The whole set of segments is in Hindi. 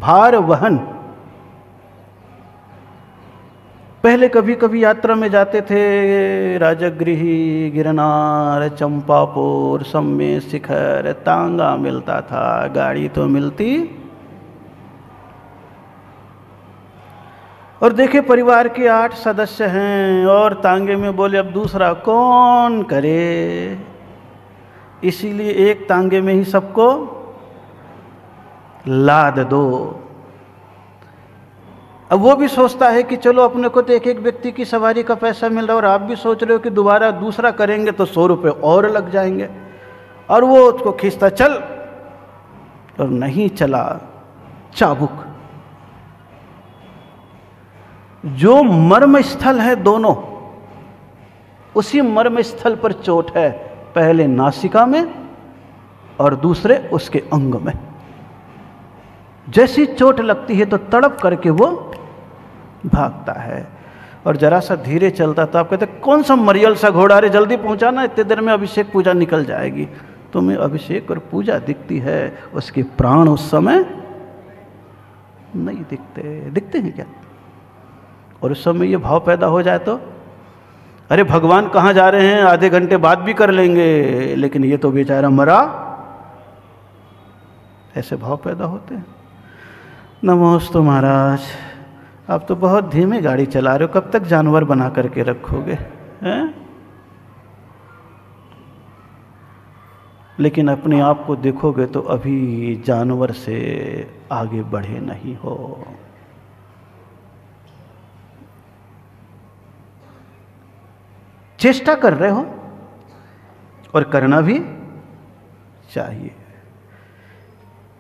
भार वहन। पहले कभी कभी यात्रा में जाते थे, राजगृही, गिरनार, चंपापुर, सम्मे शिखर, तांगा मिलता था, गाड़ी तो मिलती। और देखे परिवार के 8 सदस्य हैं और तांगे में बोले अब दूसरा कौन करे, इसीलिए एक तांगे में ही सबको लाद दो। अब वो भी सोचता है कि चलो अपने को तो एक एक व्यक्ति की सवारी का पैसा मिल रहा है, और आप भी सोच रहे हो कि दोबारा दूसरा करेंगे तो 100 रुपये और लग जाएंगे, और वो उसको खींचता चल, और नहीं चला। चाबुक, जो मर्म स्थल है दोनों, उसी मर्म स्थल पर चोट है, पहले नासिका में और दूसरे उसके अंग में। जैसी चोट लगती है तो तड़प करके वो भागता है। और जरा सा धीरे चलता तो आप कहते कौन सा मरियल सा घोड़ा, रे जल्दी पहुंचाना, इतने देर में अभिषेक पूजा निकल जाएगी। तुम्हें अभिषेक और पूजा दिखती है, उसके प्राण उस समय नहीं दिखते। दिखते हैं क्या? और उस समय ये भाव पैदा हो जाए तो अरे भगवान कहाँ जा रहे हैं, आधे घंटे बाद भी कर लेंगे, लेकिन ये तो बेचारा मरा। ऐसे भाव पैदा होते हैं। नमोस्तु महाराज, आप तो बहुत धीमे गाड़ी चला रहे हो, कब तक जानवर बना करके रखोगे हैं? लेकिन अपने आप को देखोगे तो अभी जानवर से आगे बढ़े नहीं हो। चेष्टा कर रहे हो और करना भी चाहिए,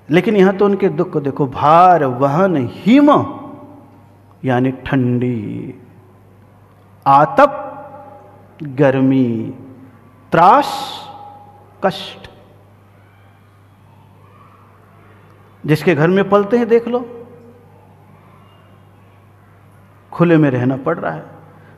लेकिन यहां तो उनके दुख को देखो। भार वहन हिम यानी ठंडी, आतप गर्मी, त्रास कष्ट। जिसके घर में पलते हैं देख लो, खुले में रहना पड़ रहा है।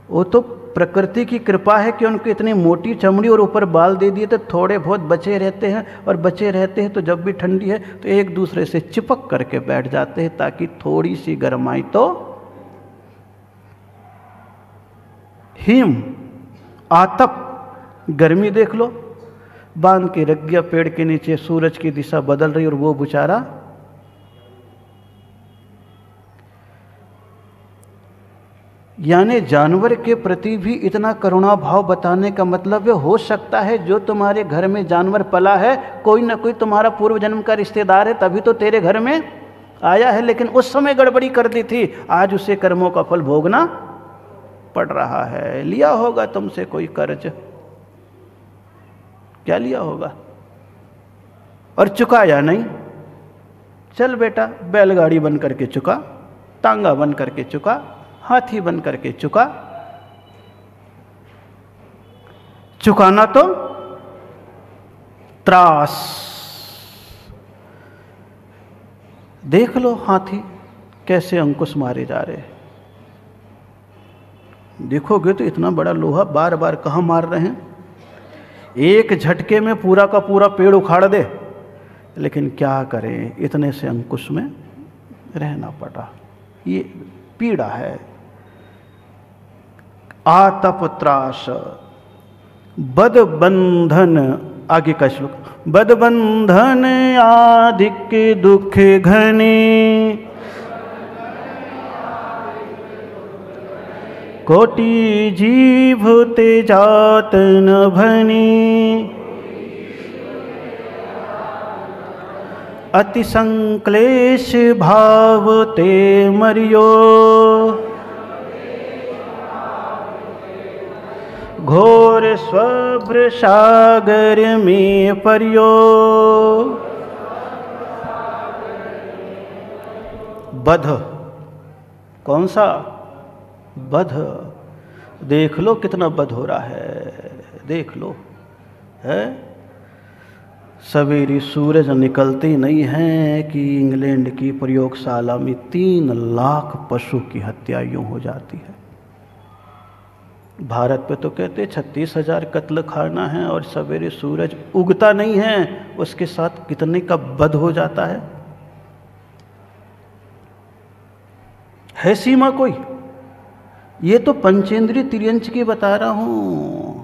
वो तो प्रकृति की कृपा है कि उनको इतनी मोटी चमड़ी और ऊपर बाल दे दिए तो थोड़े बहुत बचे रहते हैं, और बचे रहते हैं तो जब भी ठंडी है तो एक दूसरे से चिपक करके बैठ जाते हैं ताकि थोड़ी सी गर्माई तो। हिम आतप गर्मी देख लो, बांध के रख गया पेड़ के नीचे, सूरज की दिशा बदल रही और वो बेचारा यानी जानवर के प्रति भी इतना करुणा भाव बताने का मतलब है, हो सकता है जो तुम्हारे घर में जानवर पला है कोई ना कोई तुम्हारा पूर्व जन्म का रिश्तेदार है, तभी तो तेरे घर में आया है, लेकिन उस समय गड़बड़ी कर दी थी, आज उसे कर्मों का फल भोगना पड़ रहा है। लिया होगा तुमसे कोई कर्ज, क्या लिया होगा, और चुकाया नहीं। चल बेटा, बैलगाड़ी बन करके चुका, तांगा बन करके चुका, हाथी बन करके चुका। चुकाना तो त्रास। देख लो हाथी कैसे अंकुश मारे जा रहे हैं। देखोगे तो इतना बड़ा लोहा बार बार कहाँ मार रहे हैं, एक झटके में पूरा का पूरा पेड़ उखाड़ दे, लेकिन क्या करें, इतने से अंकुश में रहना पड़ा। ये पीड़ा है। आतप त्रास बद बंधन, आगे का श्लोक, बद बंधन आधिक दुख घने, कोटि जीव ते जात न भनी, अति संक्लेश भाव ते मरियो, घोर स्वभ्र सागर में परियो। बध, कौन सा बध? देख लो कितना बध हो रहा है, देख लो है। सवेरे सूरज निकलते नहीं है कि इंग्लैंड की प्रयोगशाला में 3 लाख पशु की हत्या यूं हो जाती है। भारत पे तो कहते 36,000 कत्ल खाना है, और सवेरे सूरज उगता नहीं है उसके साथ कितने का बध हो जाता है। है सीमा कोई? ये तो पंचेंद्रिय त्रियंच की बता रहा हूं।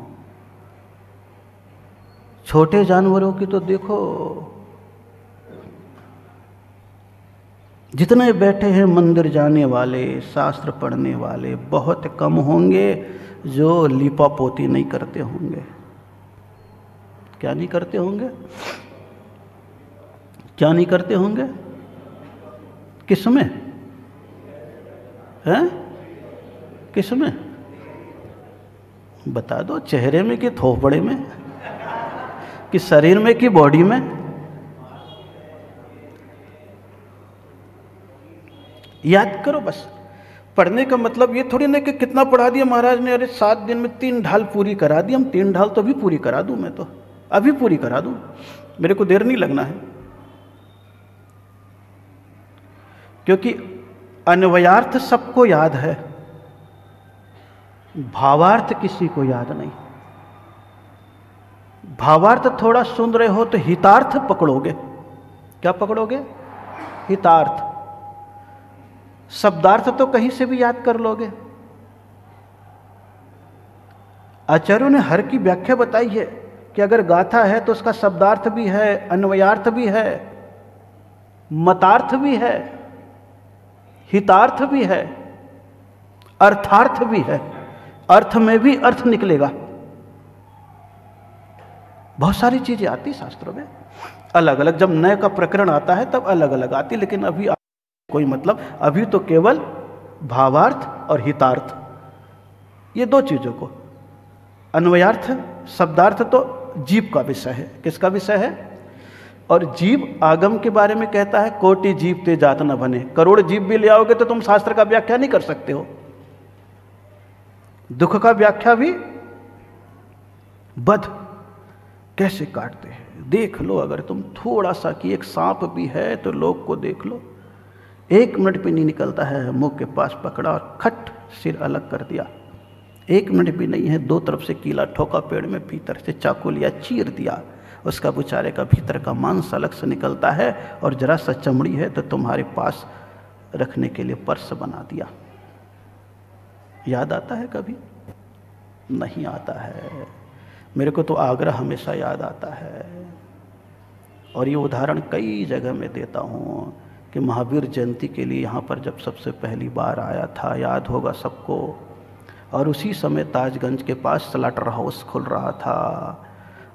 छोटे जानवरों की तो देखो, जितने बैठे हैं मंदिर जाने वाले, शास्त्र पढ़ने वाले, बहुत कम होंगे जो लीपापोती नहीं करते होंगे। क्या नहीं करते होंगे? क्या नहीं करते होंगे? किसमें हैं? किसमें? बता दो, चेहरे में कि थोपड़े में कि शरीर में कि बॉडी में? याद करो बस। पढ़ने का मतलब ये थोड़ी ना कि कितना पढ़ा दिया महाराज ने, अरे 7 दिन में 3 ढाल पूरी करा दी। हम 3 ढाल तो अभी पूरी करा दूं, मैं तो अभी पूरी करा दूं, मेरे को देर नहीं लगना है। क्योंकि अन्वयार्थ सबको याद है, भावार्थ किसी को याद नहीं। भावार्थ थोड़ा सुन रहे हो तो हितार्थ पकड़ोगे। क्या पकड़ोगे? हितार्थ। शब्दार्थ तो कहीं से भी याद कर लोगे। आचार्यों ने हर की व्याख्या बताई है कि अगर गाथा है तो उसका शब्दार्थ भी है, अन्वयार्थ भी है, मतार्थ भी है, हितार्थ भी है, अर्थार्थ भी है। अर्थ में भी अर्थ निकलेगा। बहुत सारी चीजें आती शास्त्रों में अलग अलग। जब नए का प्रकरण आता है तब अलग अलग आती, लेकिन अभी कोई मतलब, अभी तो केवल भावार्थ और हितार्थ, ये 2 चीजों को। अन्वयार्थ शब्दार्थ तो जीव का विषय है। किसका विषय है? और जीव आगम के बारे में कहता है, कोटि जीव ते जात न बने। करोड़ जीव भी ले आओगे तो तुम शास्त्र का व्याख्या नहीं कर सकते हो। दुख का व्याख्या भी बध कैसे काटते हैं देख लो। अगर तुम थोड़ा सा कि एक सांप भी है तो लोग को देख लो, 1 मिनट भी नहीं निकलता है, मुंह के पास पकड़ा और खट सिर अलग कर दिया। 1 मिनट भी नहीं है, 2 तरफ से कीला ठोका पेड़ में, भीतर से चाकू लिया, चीर दिया, उसका बेचारे का भीतर का मांस अलग से निकलता है और जरा सा चमड़ी है तो तुम्हारे पास रखने के लिए पर्स बना दिया। याद आता है कभी? नहीं आता है। मेरे को तो आगरा हमेशा याद आता है, और ये उदाहरण कई जगह में देता हूँ कि महावीर जयंती के लिए यहाँ पर जब सबसे पहली बार आया था, याद होगा सबको, और उसी समय ताजगंज के पास स्लाटर हाउस खुल रहा था,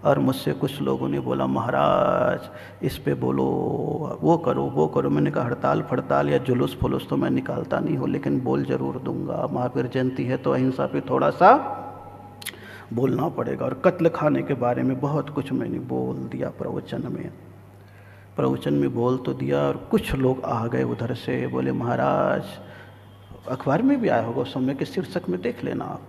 और मुझसे कुछ लोगों ने बोला महाराज इस पे बोलो, वो करो वो करो। मैंने कहा हड़ताल फड़ताल या जुलूस फुलूस तो मैं निकालता नहीं हूँ, लेकिन बोल जरूर दूंगा। महावीर जयंती है तो अहिंसा पे थोड़ा सा बोलना पड़ेगा। और कत्ल खाने के बारे में बहुत कुछ मैंने बोल दिया प्रवचन में बोल तो दिया। और कुछ लोग आ गए उधर से, बोले महाराज, अखबार में भी आया होगा उस समय के शीर्षक में देख लेना आप,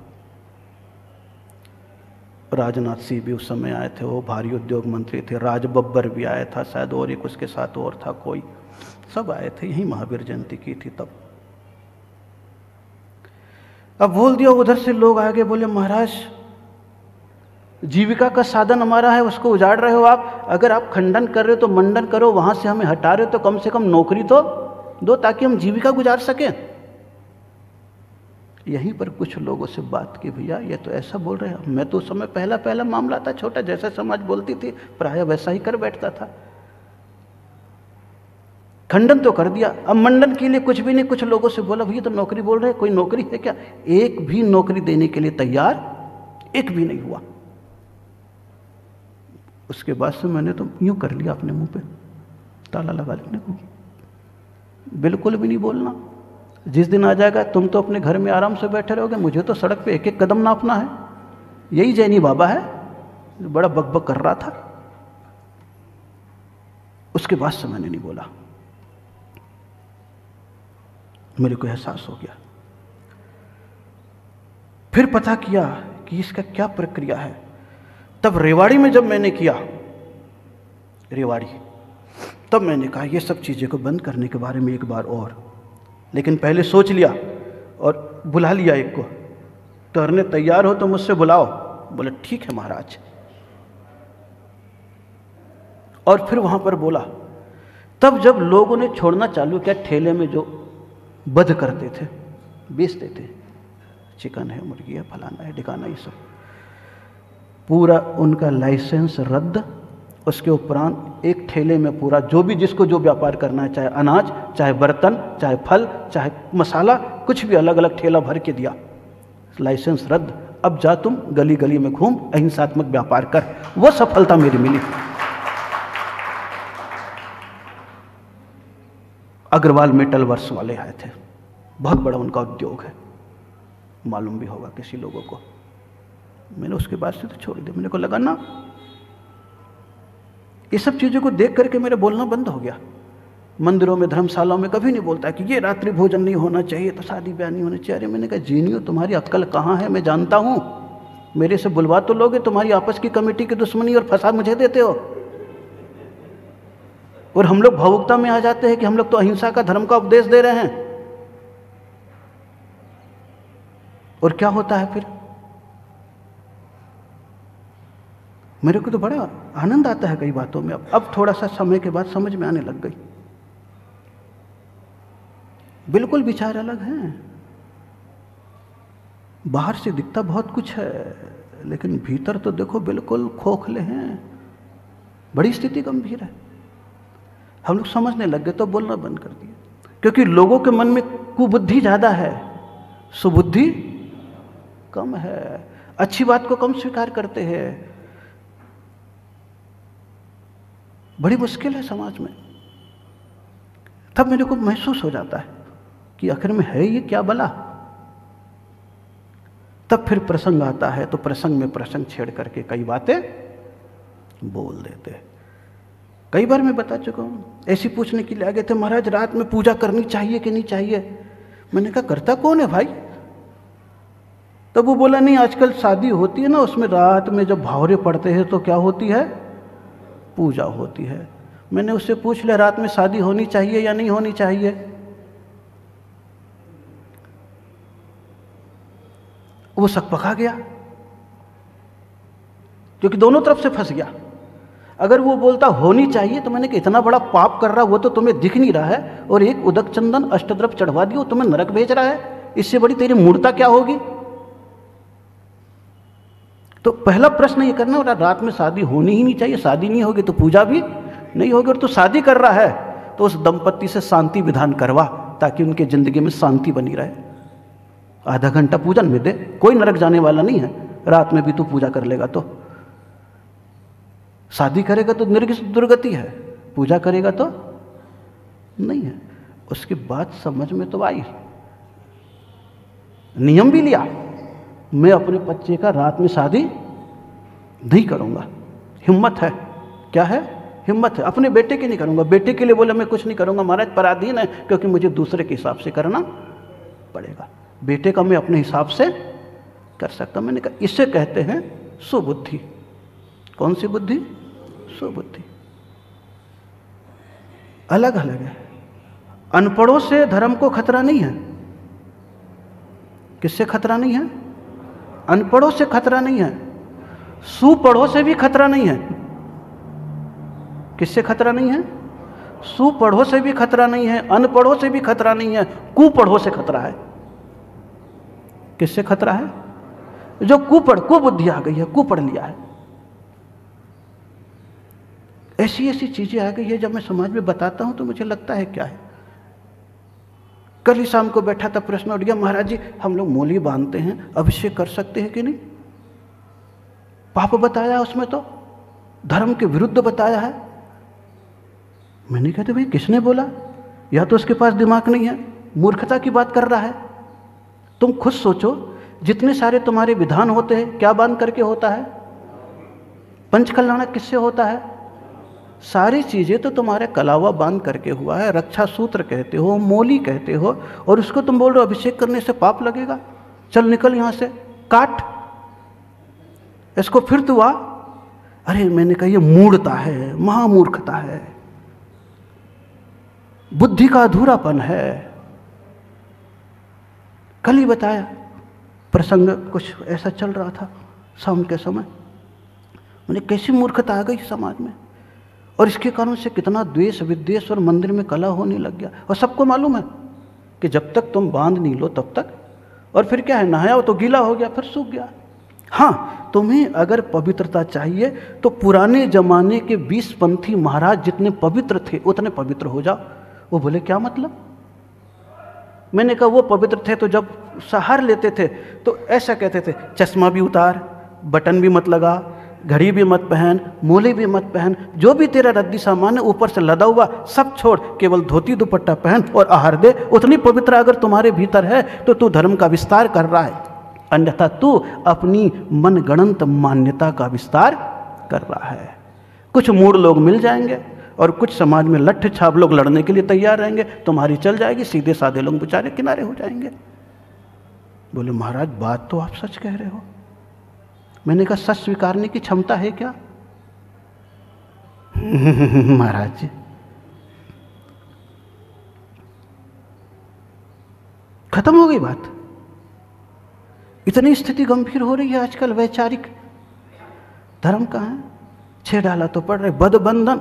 राजनाथ सिंह भी उस समय आए थे, वो भारी उद्योग मंत्री थे, राज बब्बर भी आया था शायद, और एक उसके साथ और था कोई, सब आए थे, यही महावीर जयंती की थी तब। अब बोल दिया, उधर से लोग आगे बोले महाराज जीविका का साधन हमारा है उसको उजाड़ रहे हो आप, अगर आप खंडन कर रहे हो तो मंडन करो, वहां से हमें हटा रहे हो तो कम से कम नौकरी तो दो ताकि हम जीविका गुजार सकें। यहीं पर कुछ लोगों से बात की, भैया ये तो ऐसा बोल रहे हैं। मैं तो उस समय पहला मामला था छोटा, जैसा समाज बोलती थी प्राय वैसा ही कर बैठता था, खंडन तो कर दिया। अब मंडन के लिए कुछ भी नहीं, कुछ लोगों से बोला भैया तो नौकरी बोल रहे हैं, कोई नौकरी है क्या? एक भी नौकरी देने के लिए तैयार एक भी नहीं हुआ। उसके बाद से मैंने तो यूं कर लिया अपने मुंह पे ताला लगा लेने को, बिल्कुल भी नहीं बोलना। जिस दिन आ जाएगा तुम तो अपने घर में आराम से बैठे रहोगे, मुझे तो सड़क पे एक एक कदम नापना है। यही जैनी बाबा है जो बड़ा बकबक कर रहा था। उसके बाद से मैंने नहीं बोला, मेरे को एहसास हो गया। फिर पता किया कि इसका क्या प्रक्रिया है। तब रेवाड़ी में जब मैंने किया, रेवाड़ी, तब मैंने कहा ये सब चीज़ें को बंद करने के बारे में एक बार और, लेकिन पहले सोच लिया और बुला लिया एक को, करने तैयार हो तो मुझसे बुलाओ। बोले ठीक है महाराज। और फिर वहाँ पर बोला, तब जब लोगों ने छोड़ना चालू किया, ठेले में जो वध करते थे, बेचते थे, चिकन है, मुर्गी है, फलाना है, ढिकाना, ये सब पूरा उनका लाइसेंस रद्द। उसके उपरांत एक ठेले में पूरा जो भी जिसको जो व्यापार करना है, चाहे अनाज, चाहे बर्तन, चाहे फल, चाहे मसाला, कुछ भी अलग अलग ठेला भर के दिया, लाइसेंस रद्द, अब जा तुम गली गली में घूम अहिंसात्मक व्यापार कर। वो सफलता मेरी मिली। अग्रवाल मेटल वर्क्स वाले आए थे, बहुत बड़ा उनका उद्योग है, मालूम भी होगा किसी लोगों को। मैंने उसके बाद से तो छोड़ दिया, मेरे को लगा ना ये सब चीज़ों को देख करके मेरा बोलना बंद हो गया। मंदिरों में, धर्मशालाओं में कभी नहीं बोलता कि ये रात्रि भोजन नहीं होना चाहिए, तो शादी ब्याह नहीं होनी चाहिए। अरे मैंने कहा जीनियो, तुम्हारी अक्ल कहाँ है? मैं जानता हूँ, मेरे से बुलवा तो लोगे, तुम्हारी आपस की कमेटी की दुश्मनी और फसाद मुझे देते हो। और हम लोग भावुकता में आ जाते हैं कि हम लोग तो अहिंसा का, धर्म का उपदेश दे रहे हैं। और क्या होता है फिर? मेरे को तो बड़ा आनंद आता है कई बातों में। अब थोड़ा सा समय के बाद समझ में आने लग गई। बिल्कुल विचार अलग हैं, बाहर से दिखता बहुत कुछ है, लेकिन भीतर तो देखो बिल्कुल खोखले हैं, बड़ी स्थिति गंभीर है। हम लोग समझने लग गए तो बोलना बंद कर दिया, क्योंकि लोगों के मन में कुबुद्धि ज़्यादा है, सुबुद्धि कम है, अच्छी बात को कम स्वीकार करते हैं। बड़ी मुश्किल है समाज में। तब मेरे को महसूस हो जाता है कि आखिर में है ये क्या भला। तब फिर प्रसंग आता है, तो प्रसंग में प्रसंग छेड़ करके कई बातें बोल देते हैं। कई बार मैं बता चुका हूँ, ऐसी पूछने के लिए आ गए थे, महाराज रात में पूजा करनी चाहिए कि नहीं चाहिए? मैंने कहा करता कौन है भाई? तब वो बोला नहीं, आजकल शादी होती है ना, उसमें रात में जब भावरे पड़ते हैं तो क्या होती है? पूजा होती है। मैंने उससे पूछ लिया रात में शादी होनी चाहिए या नहीं होनी चाहिए? वो सकपका गया, क्योंकि दोनों तरफ से फंस गया। अगर वो बोलता होनी चाहिए तो मैंने कहा इतना बड़ा पाप कर रहा, वो तो तुम्हें दिख नहीं रहा है, और एक उदक चंदन अष्टद्रव्य चढ़वा दिया, वो तुम्हें नरक भेज रहा है, इससे बड़ी तेरी मूर्ता क्या होगी? तो पहला प्रश्न ये करना, रात में शादी होनी ही नहीं चाहिए, शादी नहीं होगी तो पूजा भी नहीं होगी, और तो शादी कर रहा है तो उस दंपत्ति से शांति विधान करवा, ताकि उनके जिंदगी में शांति बनी रहे। आधा घंटा पूजन में दे, कोई नरक जाने वाला नहीं है, रात में भी तू पूजा कर लेगा तो। शादी करेगा तो निर्गति दुर्गति है, पूजा करेगा तो नहीं है। उसके बाद समझ में तो आई, नियम भी लिया, मैं अपने बच्चे का रात में शादी नहीं करूंगा। हिम्मत है, क्या है? हिम्मत है। अपने बेटे की नहीं करूंगा, बेटे के लिए बोले मैं कुछ नहीं करूंगा महाराज, पराधीन है, क्योंकि मुझे दूसरे के हिसाब से करना पड़ेगा। बेटे का मैं अपने हिसाब से कर सकता। मैंने कहा इसे कहते हैं सुबुद्धि। कौन सी बुद्धि? सुबुद्धि। अलग अलग है। अनपढ़ों से धर्म को खतरा नहीं है। किससे खतरा नहीं है? अनपढ़ों से खतरा नहीं है, सुपढ़ों से भी खतरा नहीं है। किससे खतरा नहीं है? सुपढ़ों से भी खतरा नहीं है, अनपढ़ों से भी खतरा नहीं है, कुपढ़ों से खतरा है। किससे खतरा है? जो कुबुद्धि आ गई है, कुपढ़ लिया है। ऐसी ऐसी चीजें आ गई है, जब मैं समाज में बताता हूं तो मुझे लगता है क्या है। कल ही शाम को बैठा था, प्रश्न उठ गया, महाराज जी हम लोग मूली बांधते हैं, अभिषेक कर सकते हैं कि नहीं? पाप बताया उसमें, तो धर्म के विरुद्ध बताया है। मैंने कहते भाई किसने बोला? या तो उसके पास दिमाग नहीं है, मूर्खता की बात कर रहा है। तुम खुद सोचो, जितने सारे तुम्हारे विधान होते हैं क्या बांध करके होता है? पंचकल्याणक किससे होता है? सारी चीज़ें तो तुम्हारे कलावा बांध करके हुआ है। रक्षा सूत्र कहते हो, मोली कहते हो, और उसको तुम बोल रहे हो अभिषेक करने से पाप लगेगा। चल निकल यहाँ से, काट इसको, फिर तू आ। अरे मैंने कहा ये मूढ़ता है, महामूर्खता है, बुद्धि का अधूरापन है। कल ही बताया, प्रसंग कुछ ऐसा चल रहा था शाम के समय। मैंने कैसी मूर्खता आ गई समाज में, और इसके कारण से कितना द्वेष विद्वेष और मंदिर में कलह होने लग गया। और सबको मालूम है कि जब तक तुम बांध नहीं लो तब तक। और फिर क्या है, नहाया तो गीला हो गया, फिर सूख गया। हाँ, तुम्हें अगर पवित्रता चाहिए तो पुराने जमाने के 20 पंथी महाराज जितने पवित्र थे उतने पवित्र हो जाओ। वो बोले क्या मतलब? मैंने कहा वो पवित्र थे तो जब सहार लेते थे तो ऐसा कहते थे, चश्मा भी उतार, बटन भी मत लगा, घड़ी भी मत पहन, मोले भी मत पहन, जो भी तेरा रद्दी सामान है ऊपर से लदा हुआ सब छोड़, केवल धोती दुपट्टा पहन और आहार दे। उतनी पवित्र अगर तुम्हारे भीतर है तो तू धर्म का विस्तार कर रहा है, अन्यथा तू अपनी मनगणंत मान्यता का विस्तार कर रहा है। कुछ मूढ़ लोग मिल जाएंगे और कुछ समाज में लट्ठ छाप लोग लड़ने के लिए तैयार रहेंगे, तुम्हारी चल जाएगी, सीधे साधे लोग बेचारे किनारे हो जाएंगे। बोले महाराज बात तो आप सच कह रहे हो। मैंने कहा सच स्वीकारने की क्षमता है क्या? महाराज जी खत्म हो गई बात। इतनी स्थिति गंभीर हो रही है आजकल। वैचारिक धर्म कहाँ है? 6 डाला तो पड़ रहे बदबंधन,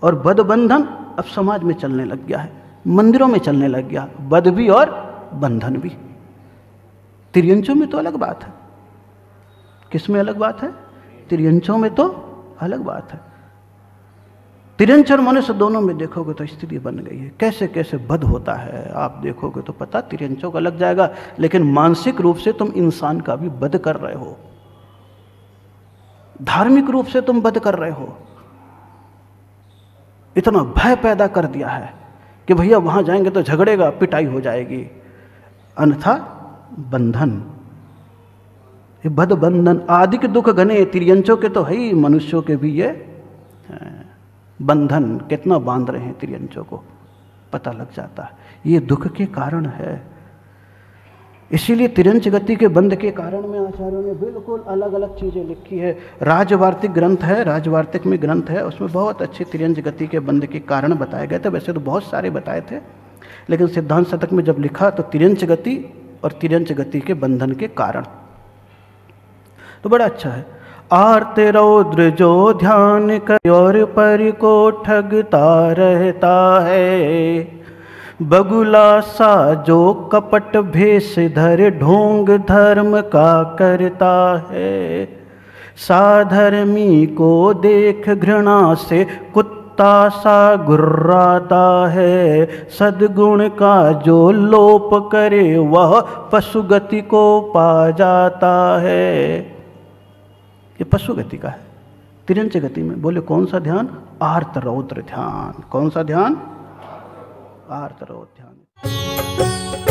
और बदबंधन अब समाज में चलने लग गया है, मंदिरों में चलने लग गया, बद भी और बंधन भी। तिर्यंचों में तो अलग बात है। किस में अलग बात है? तिर्यंचों में तो अलग बात है। तिर्यंच और मनुष्य दोनों में देखोगे तो स्थिति बन गई है। कैसे कैसे बद होता है आप देखोगे तो पता तिर्यंचों का लग जाएगा। लेकिन मानसिक रूप से तुम इंसान का भी बद कर रहे हो, धार्मिक रूप से तुम बद कर रहे हो। इतना भय पैदा कर दिया है कि भैया वहां जाएंगे तो झगड़ेगा, पिटाई हो जाएगी, अन्यथा बंधन, ये बद बंधन आदि के दुख घने। तिर्यंचों के तो है ही, मनुष्यों के भी ये बंधन कितना बांध रहे हैं तिर्यंचों को पता लग जाता है। ये दुख के कारण है। इसीलिए तिर्यंच गति के बंध के कारण में आचार्यों ने बिल्कुल अलग अलग चीज़ें लिखी है। राजवार्तिक ग्रंथ है, राजवार्तिक में ग्रंथ है, उसमें बहुत अच्छे तिर्यंच गति के बंध के कारण बताए गए थे। वैसे तो बहुत सारे बताए थे, लेकिन सिद्धांत शतक में जब लिखा तो तिर्यंच गति और तिर्यंच गति के बंधन के कारण तो बड़ा अच्छा है। आर्ते रौद्र जो ध्यान कर और पर को ठगता रहता है, बगुला सा जो कपट भेष धर ढोंग धर्म का करता है, साधर्मी को देख घृणा से कुत्ता सा गुर्राता है, सद्गुण का जो लोप करे वह पशुगति को पा जाता है। ये पशु गति का है। तिर्यंच गति में बोले कौन सा ध्यान? आर्त रौद्र ध्यान। कौन सा ध्यान? आर्त रौद्र ध्यान।